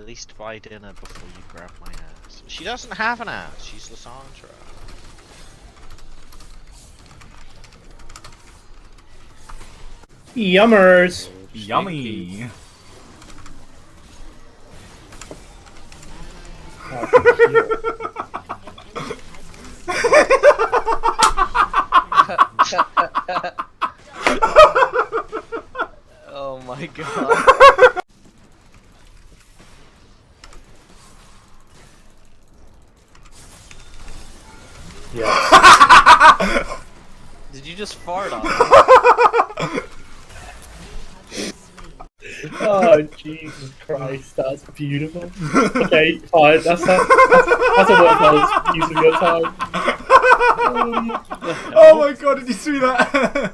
least buy dinner before you grab my ass. She doesn't have an ass, she's Lysandra. Yummers! Yummy! Oh my god. Yeah. Did you just fart on me? Oh, Jesus Christ, that's beautiful. Okay, fine, that's a worthwhile use of your time. Oh my god, did you see that?